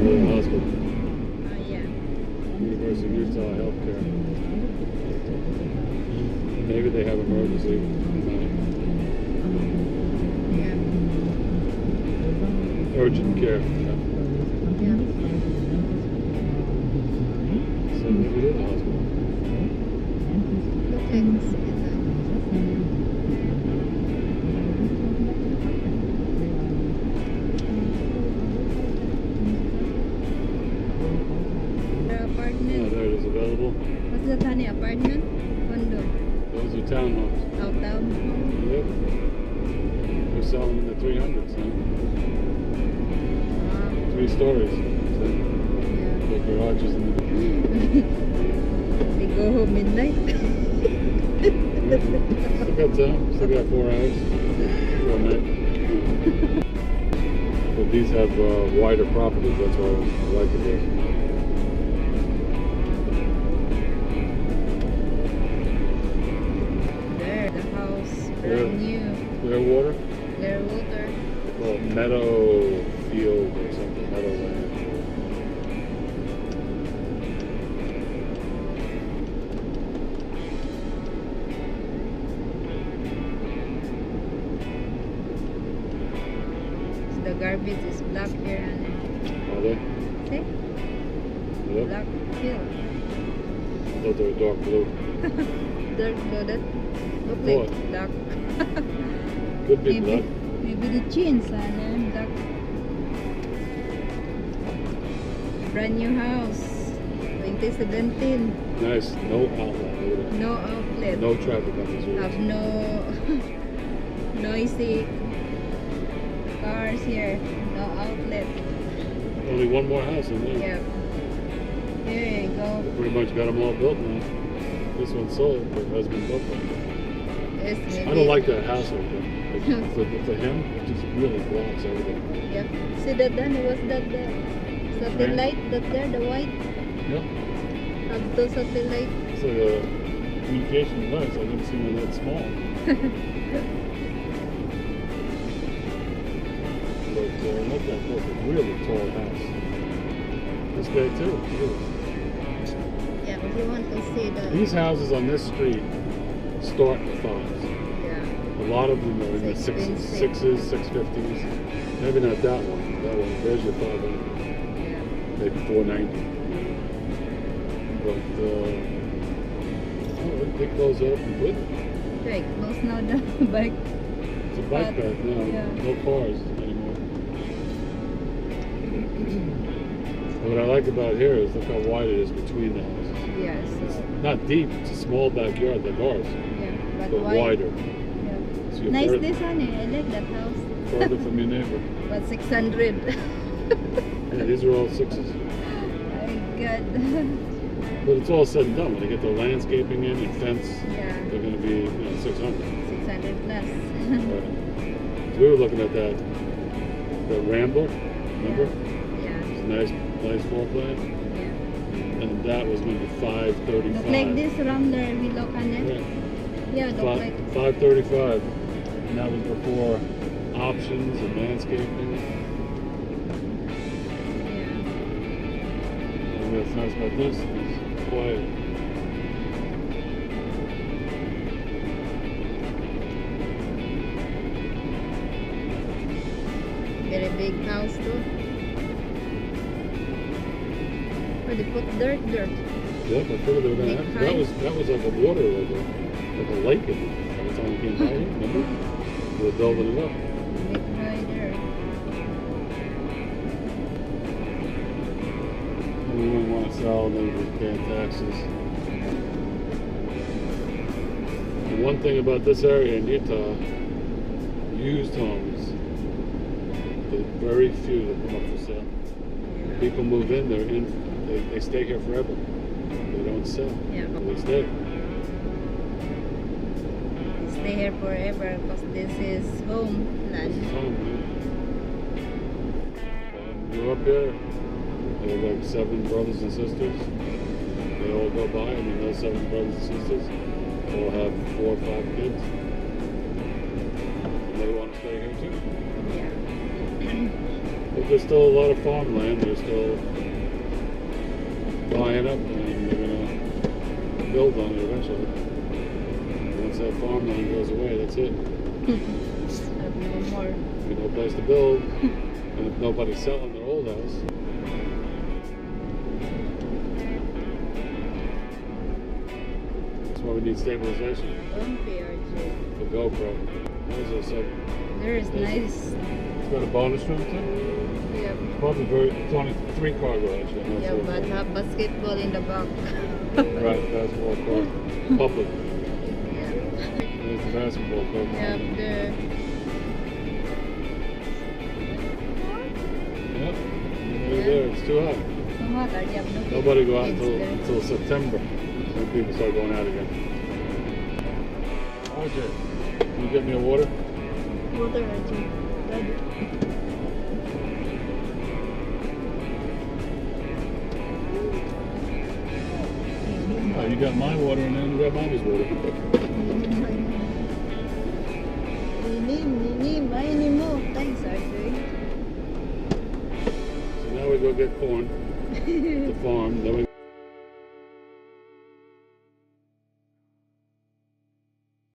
little hospital. Yeah. University of Utah Healthcare. Maybe they have emergency. Yeah. Urgent care. Yeah. Yeah. So maybe it is a hospital. Look like this. The Oh, apartment. there it is available. What's that, honey? Apartment? Condo? Those are townhomes. Downtown? Yep. They're selling in the 300s now. Wow. 3 stories. So, Yeah. the garages in the They go home midnight. Still got time. Still got 4 hours. 4 nights. But these have wider properties. That's why I like it here. There, the house. Yeah. Brand new. Clearwater. Clear water. They call it Meadow Field or something. Meadowland. The garbage is black here and Are they? see? Yep. Black hill. I thought they were dark blue. Dark loaded. Look What? like black. Could be maybe, black. maybe the jeans and black. Brand new house. 2017. Nice. No outlet. Look at that. No outlet. No traffic on these roads. Have no noisy cars here. No outlet. Only one more house in there. Yeah. Here you go. They pretty much got them all built now. This one's sold, but has been built. Yes, maybe. I don't like that house right there. For him, it just really blocks everything. Yep. See that then? Was that the satellite that there, the white? Yep. Have those satellite? It's like a communication device. I've never seen one that small. But not that close. A really tall house. This guy too. Look at this. Yeah, but you want to see the. These houses on this street start at 5s. Yeah. A lot of them are in the It's 6s, expensive. 650s. Maybe not that one. That one. There's your 500. Yeah. Maybe 490. But they close up and put Right. Close now the bike. it's a bike path now. Yeah. No cars anymore. What I like about here is look how wide it is between the houses. Yeah. It's So. not deep. It's a small backyard like ours, Yeah. but wide. wider. Yeah. So you're Nice this one. I like that house. further from your neighbor. But 600. Yeah, these are all 6s. My God. But it's all said and done. When they get the landscaping in and fence, Yeah. they're going to be 600. 600 plus. Right. So we were looking at that Rambler, remember? Yeah. It's a nice floor plan. Yeah. And that was going to be 535. Look like this Rambler we look on it. Right. Yeah, look like. 535. And that was before options and landscaping. Yeah. And what's nice about this is quiet. Very big house too. Oh, they put dirt. Yep, I figured they were going to Big have. pipe. That was like a water, like a lake in it. Every time we came by here, remember? They were building it up. Big rider. And we wouldn't want to sell, and then we'd be paying taxes. The one thing about this area in Utah, used homes, there's very few that come up for sale. People move in, they stay here forever. They don't sell. Yeah. They stay. They stay here forever because this is home This is land. home, man. Grew up here. There were like 7 brothers and sisters. They all go by, and then those 7 brothers and sisters all have 4 or 5 kids. And they want to stay here too. Yeah. But there's still a lot of farmland. They're still buying up, and they're gonna build on it eventually. Once that farmland goes away, that's it. Have no more. There's no place to build, and if nobody's selling their old house. That's why we need stabilization. Bumpy, RJ. The GoPro. There's a sub. There is nice. It's got a bonus room too. Yeah. It's probably very. It's only 3 car garage. I'm not Yeah, sure. but have basketball in the back. Right, basketball court. Public. Yeah. There's the basketball court. Yeah, there. Yep. There. It's too hot. So hot, RJ. Have no Nobody go out kids until, there. until September when people start going out again. RJ, can you get me a water? Water, RJ. Daddy. Oh, you got my water and then you got mommy's water. Ninim, ayun mo. Thanks, RJ. So now we go get corn, the farm, then we